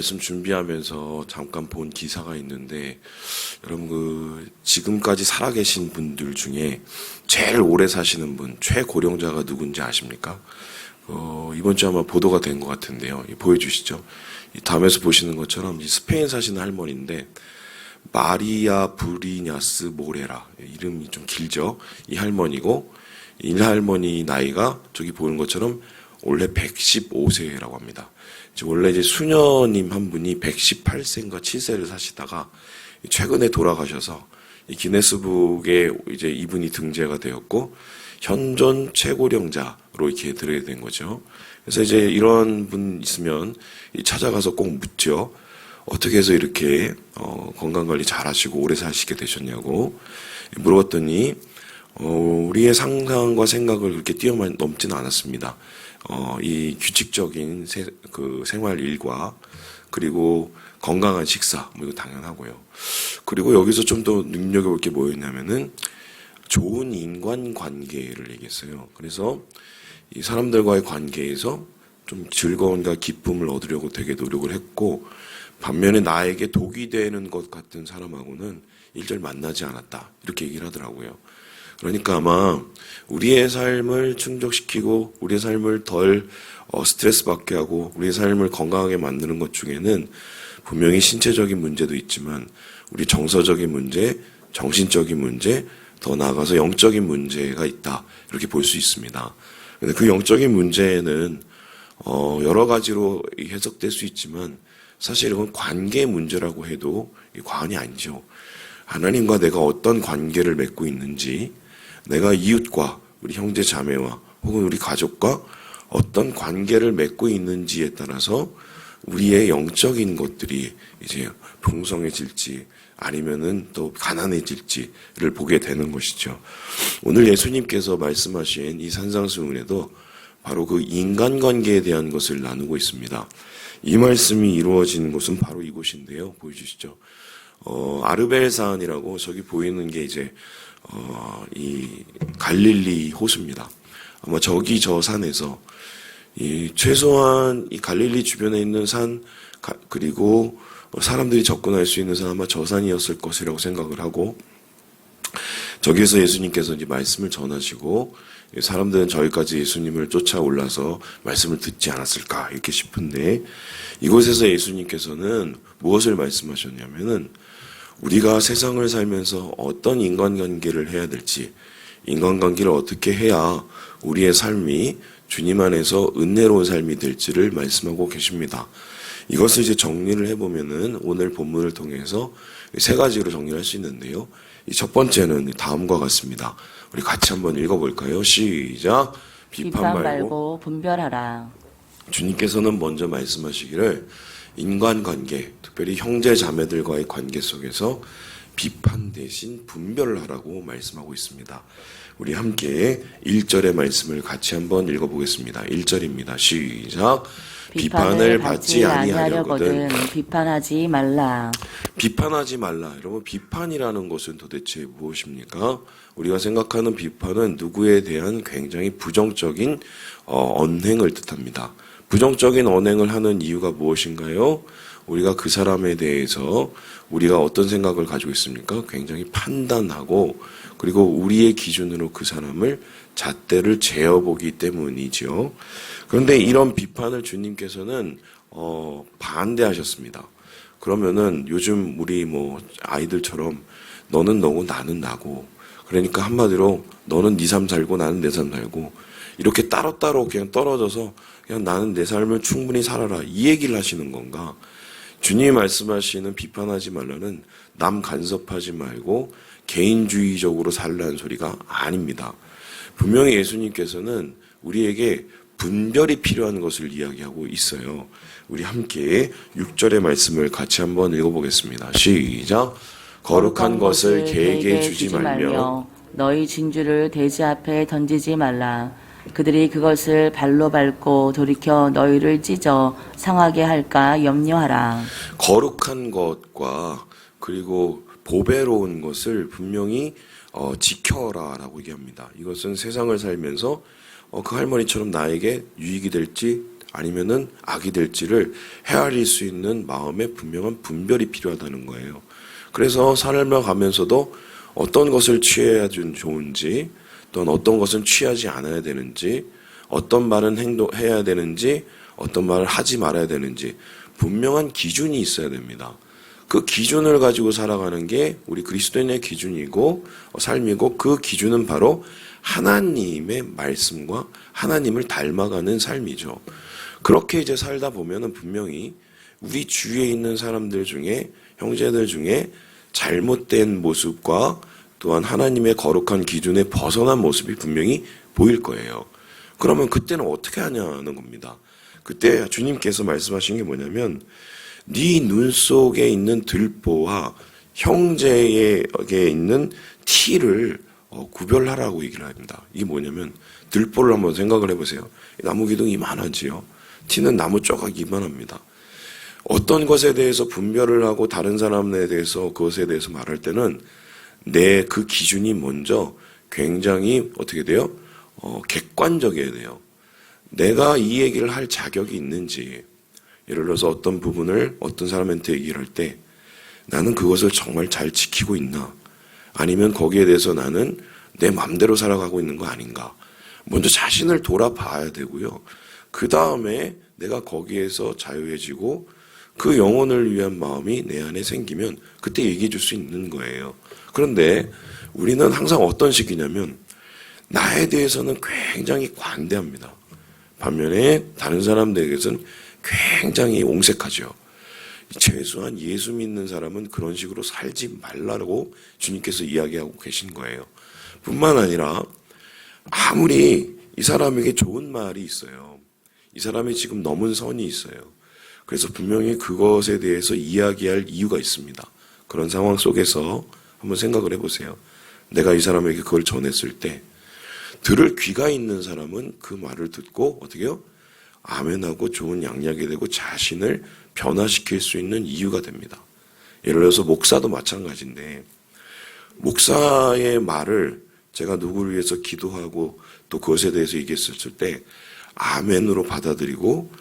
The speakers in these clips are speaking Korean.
말씀 준비하면서 잠깐 본 기사가 있는데, 여러분 지금까지 살아계신 분들 중에 제일 오래 사시는 분, 최고령자가 누군지 아십니까? 이번 주에 아마 보도가 된 것 같은데요. 보여주시죠. 이 다음에서 보시는 것처럼 이 스페인 사시는 할머니인데, 마리아 브리냐스 모레라, 이름이 좀 길죠. 이 할머니고, 이 할머니 나이가 저기 보는 것처럼 원래 115세라고 합니다. 원래 이제 수녀님 한 분이 118세인가 7세를 사시다가 최근에 돌아가셔서 이 기네스북에 이제 이분이 등재가 되었고, 현존 최고령자로 이렇게 들어야 된 거죠. 그래서 이제 이런 분 있으면 찾아가서 꼭 묻죠. 어떻게 해서 이렇게 건강관리 잘 하시고 오래 사시게 되셨냐고 물어봤더니, 우리의 상상과 생각을 그렇게 뛰어넘지는 않았습니다. 이 규칙적인 생활 일과, 그리고 건강한 식사, 뭐 이거 당연하고요. 그리고 여기서 좀 더 눈여겨볼 게 뭐였냐면은, 좋은 인간관계를 얘기했어요. 그래서 이 사람들과의 관계에서 좀 즐거움과 기쁨을 얻으려고 되게 노력을 했고, 반면에 나에게 독이 되는 것 같은 사람하고는 일절 만나지 않았다, 이렇게 얘기를 하더라고요. 그러니까 아마 우리의 삶을 충족시키고 우리의 삶을 덜 스트레스 받게 하고 우리의 삶을 건강하게 만드는 것 중에는 분명히 신체적인 문제도 있지만, 우리 정서적인 문제, 정신적인 문제, 더 나아가서 영적인 문제가 있다, 이렇게 볼 수 있습니다. 근데 그 영적인 문제는 여러 가지로 해석될 수 있지만, 사실 이건 관계 문제라고 해도 과언이 아니죠. 하나님과 내가 어떤 관계를 맺고 있는지, 내가 이웃과 우리 형제 자매와 혹은 우리 가족과 어떤 관계를 맺고 있는지에 따라서 우리의 영적인 것들이 이제 풍성해질지 아니면은 또 가난해질지를 보게 되는 것이죠. 오늘 예수님께서 말씀하신 이 산상수훈에도 바로 그 인간관계에 대한 것을 나누고 있습니다. 이 말씀이 이루어진 곳은 바로 이곳인데요. 보여주시죠. 아르벨산이라고 저기 보이는 게 이제 이 갈릴리 호수입니다. 아마 저기 저 산에서 최소한 이 갈릴리 주변에 있는 산, 그리고 사람들이 접근할 수 있는 산, 아마 저 산이었을 것이라고 생각을 하고, 저기에서 예수님께서 이제 말씀을 전하시고 사람들은 저기까지 예수님을 쫓아올라서 말씀을 듣지 않았을까 이렇게 싶은데, 이곳에서 예수님께서는 무엇을 말씀하셨냐면은, 우리가 세상을 살면서 어떤 인간관계를 해야 될지, 인간관계를 어떻게 해야 우리의 삶이 주님 안에서 은혜로운 삶이 될지를 말씀하고 계십니다. 이것을 이제 정리를 해보면은 오늘 본문을 통해서 세 가지로 정리할 수 있는데요. 이 첫 번째는 다음과 같습니다. 우리 같이 한번 읽어볼까요? 시작. 비판 말고 분별하라. 주님께서는 먼저 말씀하시기를 인간관계, 특별히 형제 자매들과의 관계 속에서 비판 대신 분별을 하라고 말씀하고 있습니다. 우리 함께 1절의 말씀을 같이 한번 읽어보겠습니다. 1절입니다. 시작. 비판을 받지 아니하려거든 비판하지 말라. 비판하지 말라. 여러분, 비판이라는 것은 도대체 무엇입니까? 우리가 생각하는 비판은 누구에 대한 굉장히 부정적인 언행을 뜻합니다. 부정적인 언행을 하는 이유가 무엇인가요? 우리가 그 사람에 대해서 우리가 어떤 생각을 가지고 있습니까? 굉장히 판단하고, 그리고 우리의 기준으로 그 사람을 잣대를 재어보기 때문이죠. 그런데 이런 비판을 주님께서는 반대하셨습니다. 그러면은 요즘 우리 아이들처럼 너는 너고 나는 나고, 그러니까 한마디로 너는 네 삶 살고 나는 내 삶 살고, 이렇게 따로따로 그냥 떨어져서 그냥 나는 내 삶을 충분히 살아라, 이 얘기를 하시는 건가? 주님이 말씀하시는 비판하지 말라는 남 간섭하지 말고 개인주의적으로 살라는 소리가 아닙니다. 분명히 예수님께서는 우리에게 분별이 필요한 것을 이야기하고 있어요. 우리 함께 6절의 말씀을 같이 한번 읽어보겠습니다. 시작. 거룩한 것을 개에게 주지 말며 너희 진주를 돼지 앞에 던지지 말라. 그들이 그것을 발로 밟고 돌이켜 너희를 찢어 상하게 할까 염려하라. 거룩한 것과 그리고 보배로운 것을 분명히 지켜라라고 얘기합니다. 이것은 세상을 살면서 그 할머니처럼 나에게 유익이 될지 아니면은 악이 될지를 헤아릴 수 있는 마음의 분명한 분별이 필요하다는 거예요. 그래서 살아가면서도 어떤 것을 취해야 좋은지, 또는 어떤 것은 취하지 않아야 되는지, 어떤 말은 해야 되는지, 어떤 말을 하지 말아야 되는지 분명한 기준이 있어야 됩니다. 그 기준을 가지고 살아가는 게 우리 그리스도인의 기준이고 삶이고, 그 기준은 바로 하나님의 말씀과 하나님을 닮아가는 삶이죠. 그렇게 이제 살다 보면은 분명히 우리 주위에 있는 사람들 중에, 형제들 중에 잘못된 모습과 또한 하나님의 거룩한 기준에 벗어난 모습이 분명히 보일 거예요. 그러면 그때는 어떻게 하냐는 겁니다. 그때 주님께서 말씀하신 게 뭐냐면, 네 눈 속에 있는 들보와 형제에게 있는 티를 구별하라고 얘기를 합니다. 이게 뭐냐면, 들보를 한번 생각을 해보세요. 나무 기둥이 이만하지요. 티는 나무 조각 이만합니다. 어떤 것에 대해서 분별을 하고 다른 사람에 대해서 그것에 대해서 말할 때는 내 그 기준이 먼저 굉장히 어떻게 돼요? 객관적이어야 돼요. 내가 이 얘기를 할 자격이 있는지, 예를 들어서 어떤 부분을 어떤 사람한테 얘기를 할 때 나는 그것을 정말 잘 지키고 있나, 아니면 거기에 대해서 나는 내 맘대로 살아가고 있는 거 아닌가, 먼저 자신을 돌아봐야 되고요. 그 다음에 내가 거기에서 자유해지고 그 영혼을 위한 마음이 내 안에 생기면 그때 얘기해 줄 수 있는 거예요. 그런데 우리는 항상 어떤 식이냐면, 나에 대해서는 굉장히 관대합니다. 반면에 다른 사람들에게서는 굉장히 옹색하죠. 최소한 예수 믿는 사람은 그런 식으로 살지 말라고 주님께서 이야기하고 계신 거예요. 뿐만 아니라 아무리 이 사람에게 좋은 말이 있어요, 이 사람이 지금 넘은 선이 있어요. 그래서 분명히 그것에 대해서 이야기할 이유가 있습니다. 그런 상황 속에서 한번 생각을 해보세요. 내가 이 사람에게 그걸 전했을 때 들을 귀가 있는 사람은 그 말을 듣고 어떻게 해요? 아멘하고 좋은 양약이 되고 자신을 변화시킬 수 있는 이유가 됩니다. 예를 들어서 목사도 마찬가지인데, 목사의 말을 제가 누구를 위해서 기도하고 또 그것에 대해서 얘기했을 때 아멘으로 받아들이고,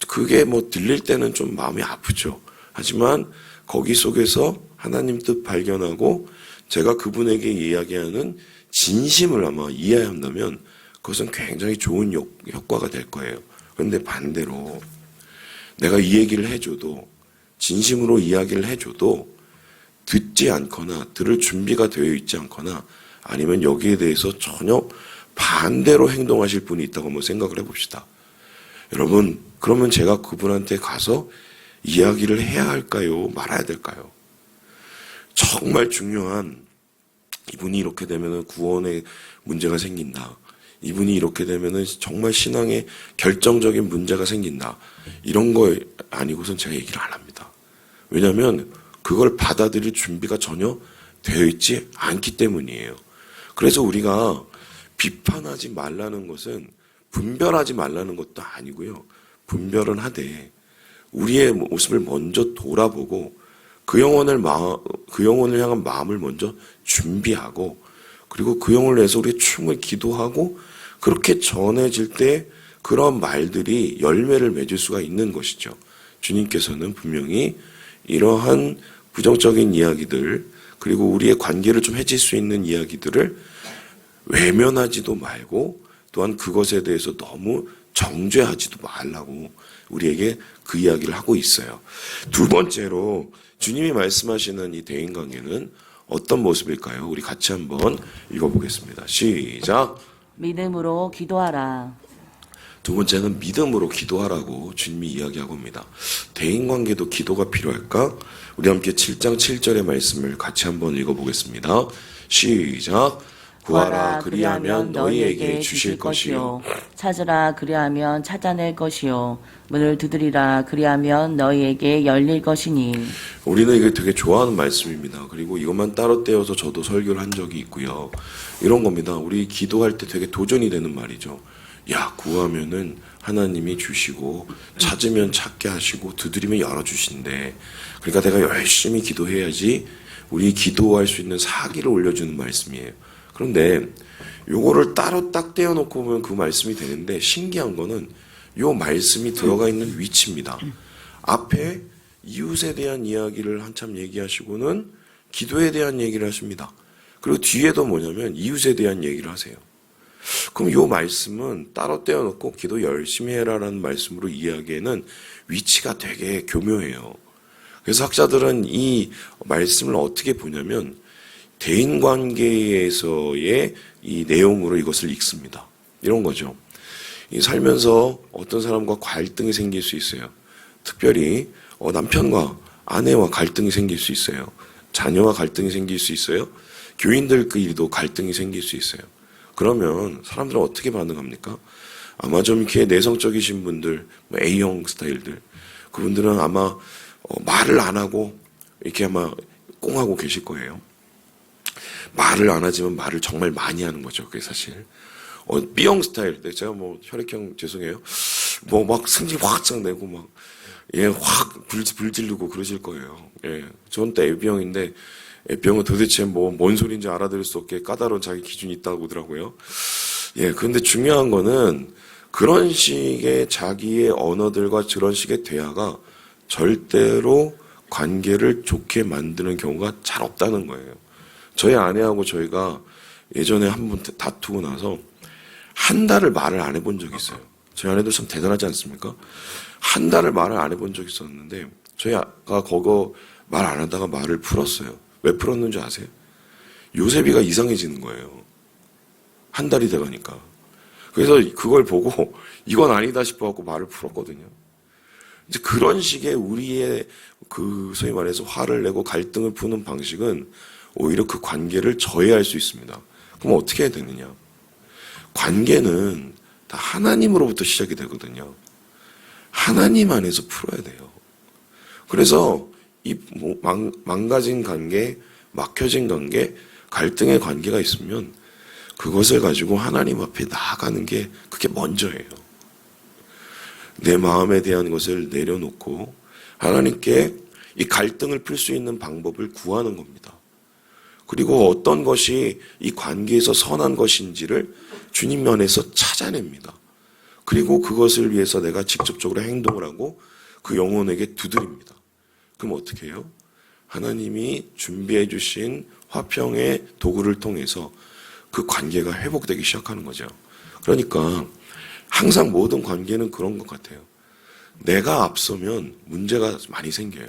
그게 뭐 들릴 때는 좀 마음이 아프죠. 하지만 거기 속에서 하나님 뜻 발견하고 제가 그분에게 이야기하는 진심을 아마 이해한다면 그것은 굉장히 좋은 효과가 될 거예요. 그런데 반대로 내가 이 얘기를 해줘도, 진심으로 이야기를 해줘도 듣지 않거나 들을 준비가 되어 있지 않거나, 아니면 여기에 대해서 전혀 반대로 행동하실 분이 있다고 한번 생각을 해봅시다. 여러분, 그러면 제가 그분한테 가서 이야기를 해야 할까요? 말아야 될까요? 정말 중요한, 이분이 이렇게 되면 구원에 문제가 생긴다, 이분이 이렇게 되면 정말 신앙에 결정적인 문제가 생긴다, 이런 거 아니고선 제가 얘기를 안 합니다. 왜냐하면 그걸 받아들일 준비가 전혀 되어 있지 않기 때문이에요. 그래서 우리가 비판하지 말라는 것은 분별하지 말라는 것도 아니고요. 분별은 하되 우리의 모습을 먼저 돌아보고 그 영혼을 향한 마음을 먼저 준비하고, 그리고 그 영혼을 위해서 우리가 춤을 기도하고, 그렇게 전해질 때 그런 말들이 열매를 맺을 수가 있는 것이죠. 주님께서는 분명히 이러한 부정적인 이야기들, 그리고 우리의 관계를 좀 해칠 수 있는 이야기들을 외면하지도 말고, 또한 그것에 대해서 너무 정죄하지도 말라고 우리에게 그 이야기를 하고 있어요. 두 번째로 주님이 말씀하시는 이 대인관계는 어떤 모습일까요? 우리 같이 한번 읽어보겠습니다. 시작. 믿음으로 기도하라. 두 번째는 믿음으로 기도하라고 주님이 이야기하고 옵니다. 대인관계도 기도가 필요할까? 우리 함께 7장 7절의 말씀을 같이 한번 읽어보겠습니다. 시작. 구하라 그리하면 너희에게 주실 것이요, 찾으라 그리하면 찾아낼 것이요, 문을 두드리라 그리하면 너희에게 열릴 것이니. 우리는 이게 되게 좋아하는 말씀입니다. 그리고 이것만 따로 떼어서 저도 설교를 한 적이 있고요. 이런 겁니다. 우리 기도할 때 되게 도전이 되는 말이죠. 야, 구하면은 하나님이 주시고, 찾으면 찾게 하시고, 두드리면 열어주신대. 그러니까 내가 열심히 기도해야지 우리 기도할 수 있는 사기를 올려주는 말씀이에요. 그런데 요거를 따로 딱 떼어놓고 보면 그 말씀이 되는데, 신기한 거는 요 말씀이 들어가 있는 위치입니다. 앞에 이웃에 대한 이야기를 한참 얘기하시고는 기도에 대한 얘기를 하십니다. 그리고 뒤에도 뭐냐면 이웃에 대한 얘기를 하세요. 그럼 요 말씀은 따로 떼어놓고 기도 열심히 해라라는 말씀으로 이해하기에는 위치가 되게 교묘해요. 그래서 학자들은 이 말씀을 어떻게 보냐면 대인관계에서의 이 내용으로 이것을 읽습니다. 이런 거죠. 이 살면서 어떤 사람과 갈등이 생길 수 있어요. 특별히 남편과 아내와 갈등이 생길 수 있어요. 자녀와 갈등이 생길 수 있어요. 교인들끼리도 갈등이 생길 수 있어요. 그러면 사람들은 어떻게 반응합니까? 아마 좀 이렇게 내성적이신 분들, A형 스타일들, 그분들은 아마 말을 안 하고 이렇게 아마 꽁하고 계실 거예요. 말을 안 하지만 말을 정말 많이 하는 거죠. 그게 사실. B형 스타일, 제가 혈액형 죄송해요. 막 승질 확 내고 막, 확 불 지르고 그러실 거예요. 저는 또 B형인데, B형은 도대체 뭔 소리인지 알아들을 수 없게 까다로운 자기 기준이 있다고 그러더라고요. 그런데 중요한 거는 그런 식의 자기의 언어들과 그런 식의 대화가 절대로 관계를 좋게 만드는 경우가 잘 없다는 거예요. 저희 아내하고 저희가 예전에 한번 다투고 나서 한 달을 말을 안 해본 적이 있어요. 저희 아내도 참 대단하지 않습니까? 한 달을 말을 안 해본 적이 있었는데 저희가 그거 말 안 하다가 말을 풀었어요. 왜 풀었는지 아세요? 요셉이가 이상해지는 거예요. 한 달이 돼가니까. 그래서 그걸 보고 이건 아니다 싶어갖고 말을 풀었거든요. 이제 그런 식의 우리의 소위 말해서 화를 내고 갈등을 푸는 방식은 오히려 그 관계를 저해할 수 있습니다. 그럼 어떻게 해야 되느냐? 관계는 다 하나님으로부터 시작이 되거든요. 하나님 안에서 풀어야 돼요. 그래서 이 망가진 관계, 막혀진 관계, 갈등의 관계가 있으면 그것을 가지고 하나님 앞에 나아가는 게 그게 먼저예요. 내 마음에 대한 것을 내려놓고 하나님께 이 갈등을 풀 수 있는 방법을 구하는 겁니다. 그리고 어떤 것이 이 관계에서 선한 것인지를 주님 면에서 찾아냅니다. 그리고 그것을 위해서 내가 직접적으로 행동을 하고 그 영혼에게 두드립니다. 그럼 어떻게 해요? 하나님이 준비해 주신 화평의 도구를 통해서 그 관계가 회복되기 시작하는 거죠. 그러니까 항상 모든 관계는 그런 것 같아요. 내가 앞서면 문제가 많이 생겨요.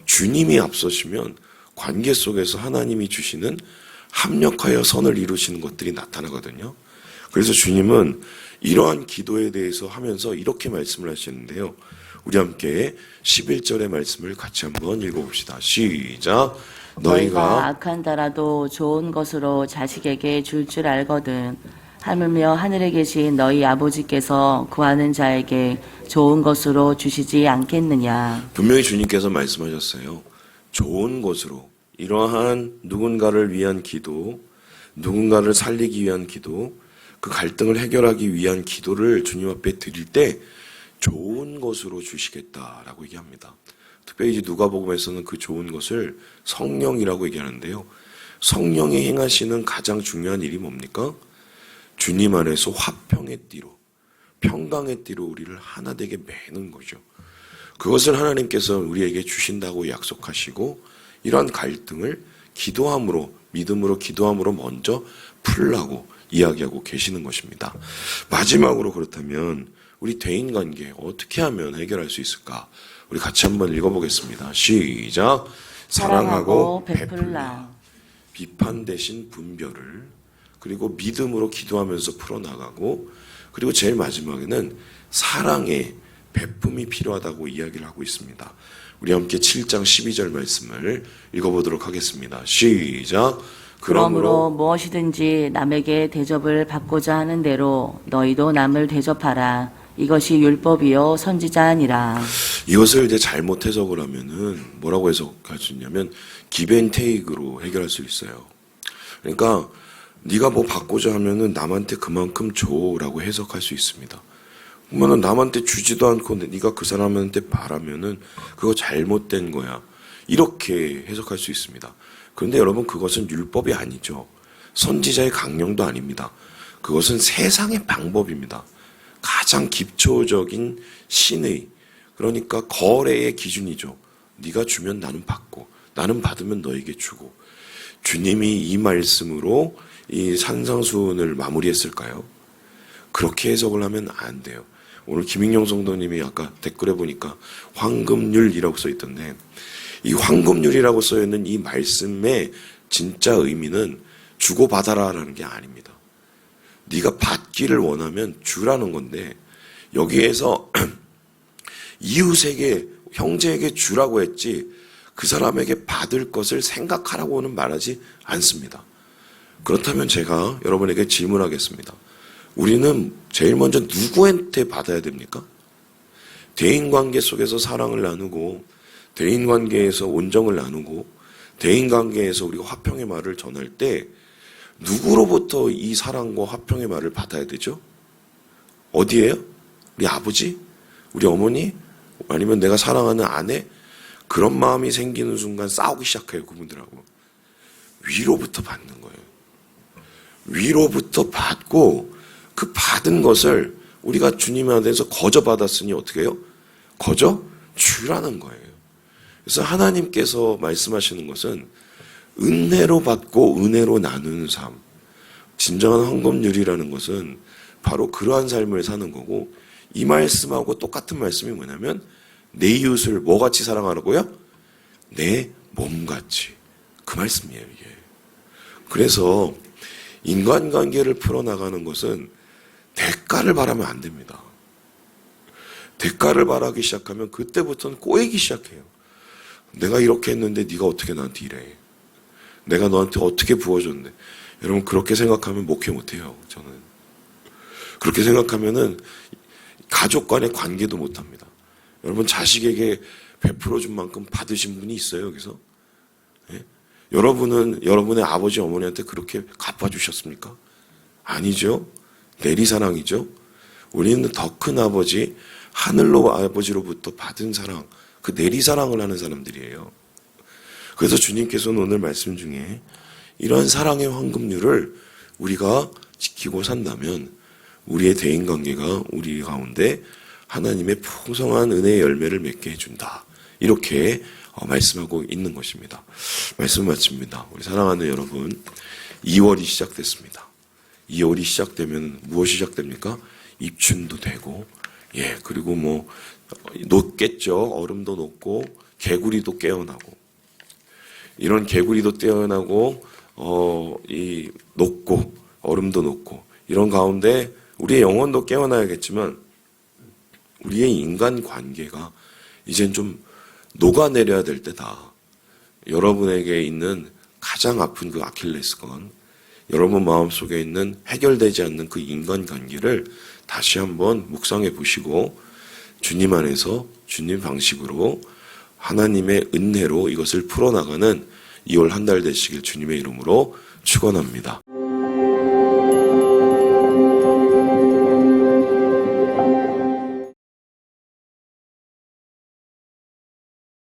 주님이 앞서시면 관계 속에서 하나님이 주시는 합력하여 선을 이루시는 것들이 나타나거든요. 그래서 주님은 이러한 기도에 대해서 하면서 이렇게 말씀을 하시는데요. 우리 함께 11절의 말씀을 같이 한번 읽어봅시다. 시작. 너희가 악한 자라도 좋은 것으로 자식에게 줄 알거든. 하물며 하늘에 계신 너희 아버지께서 구하는 자에게 좋은 것으로 주시지 않겠느냐. 분명히 주님께서 말씀하셨어요. 좋은 것으로, 이러한 누군가를 위한 기도, 누군가를 살리기 위한 기도, 그 갈등을 해결하기 위한 기도를 주님 앞에 드릴 때 좋은 것으로 주시겠다라고 얘기합니다. 특별히 이제 누가복음에서는 그 좋은 것을 성령이라고 얘기하는데요. 성령이 행하시는 가장 중요한 일이 뭡니까? 주님 안에서 화평의 띠로, 평강의 띠로 우리를 하나 되게 매는 거죠. 그것을 하나님께서 우리에게 주신다고 약속하시고 이러한 갈등을 기도함으로, 믿음으로 기도함으로 먼저 풀라고 이야기하고 계시는 것입니다. 마지막으로 그렇다면 우리 대인관계 어떻게 하면 해결할 수 있을까? 우리 같이 한번 읽어보겠습니다. 시작. 사랑하고 베풀라. 비판 대신 분별을, 그리고 믿음으로 기도하면서 풀어나가고, 그리고 제일 마지막에는 사랑의 베품이 필요하다고 이야기를 하고 있습니다. 우리 함께 7장 12절 말씀을 읽어보도록 하겠습니다. 시작. 그러므로 무엇이든지 남에게 대접을 받고자 하는 대로 너희도 남을 대접하라. 이것이 율법이요 선지자 아니라. 이것을 이제 잘못 해석을 하면은 뭐라고 해석할 수 있냐면 기브앤테이크로 해결할 수 있어요. 그러니까 네가 뭐 받고자 하면은 남한테 그만큼 줘라고 해석할 수 있습니다. 그러면은 남한테 주지도 않고 네가 그 사람한테 바라면은 그거 잘못된 거야. 이렇게 해석할 수 있습니다. 그런데 여러분, 그것은 율법이 아니죠. 선지자의 강령도 아닙니다. 그것은 세상의 방법입니다. 가장 기초적인 신의, 그러니까 거래의 기준이죠. 네가 주면 나는 받고 나는 받으면 너에게 주고. 주님이 이 말씀으로 이 산상수훈을 마무리했을까요? 그렇게 해석을 하면 안 돼요. 오늘 김익영 성도님이 아까 댓글에 보니까 황금률이라고 써있던데, 이 황금률이라고 써있는 이 말씀의 진짜 의미는 주고받아라라는 게 아닙니다. 네가 받기를 원하면 주라는 건데, 여기에서 이웃에게, 형제에게 주라고 했지 그 사람에게 받을 것을 생각하라고는 말하지 않습니다. 그렇다면 제가 여러분에게 질문하겠습니다. 우리는 제일 먼저 누구한테 받아야 됩니까? 대인관계 속에서 사랑을 나누고, 대인관계에서 온정을 나누고, 대인관계에서 우리가 화평의 말을 전할 때 누구로부터 이 사랑과 화평의 말을 받아야 되죠? 어디예요? 우리 아버지? 우리 어머니? 아니면 내가 사랑하는 아내? 그런 마음이 생기는 순간 싸우기 시작해요, 그분들하고. 위로부터 받는 거예요. 위로부터 받고, 그 받은 것을 우리가 주님한테서 거저 받았으니 어떻게 해요? 거저 주라는 거예요. 그래서 하나님께서 말씀하시는 것은 은혜로 받고 은혜로 나누는 삶, 진정한 황금률이라는 것은 바로 그러한 삶을 사는 거고, 이 말씀하고 똑같은 말씀이 뭐냐면 내 이웃을 뭐같이 사랑하라고요? 내 몸같이. 그 말씀이에요, 이게. 그래서 인간관계를 풀어나가는 것은 대가를 바라면 안 됩니다. 대가를 바라기 시작하면 그때부터는 꼬이기 시작해요. 내가 이렇게 했는데 네가 어떻게 나한테 이래. 내가 너한테 어떻게 부어줬는데. 여러분, 그렇게 생각하면 목회 못해요, 저는. 그렇게 생각하면은 가족 간의 관계도 못합니다. 여러분, 자식에게 베풀어준 만큼 받으신 분이 있어요, 여기서? 예? 여러분은 여러분의 아버지, 어머니한테 그렇게 갚아주셨습니까? 아니죠. 내리사랑이죠. 우리는 더 큰 아버지, 하늘로 아버지로부터 받은 사랑, 그 내리사랑을 하는 사람들이에요. 그래서 주님께서는 오늘 말씀 중에 이런 사랑의 황금률을 우리가 지키고 산다면 우리의 대인관계가 우리 가운데 하나님의 풍성한 은혜의 열매를 맺게 해준다. 이렇게 말씀하고 있는 것입니다. 말씀 마칩니다. 우리 사랑하는 여러분, 2월이 시작됐습니다. 2월이 시작되면 무엇이 시작됩니까? 입춘도 되고, 그리고 뭐 녹겠죠. 얼음도 녹고 개구리도 깨어나고, 이런 개구리도 깨어나고 이 녹고 얼음도 녹고, 이런 가운데 우리의 영혼도 깨어나야겠지만 우리의 인간관계가 이젠 좀 녹아내려야 될 때다. 여러분에게 있는 가장 아픈 그 아킬레스건, 여러분 마음속에 있는 해결되지 않는 그 인간관계를 다시 한번 묵상해 보시고 주님 안에서 주님 방식으로 하나님의 은혜로 이것을 풀어나가는 2월 한 달 되시길 주님의 이름으로 축원합니다.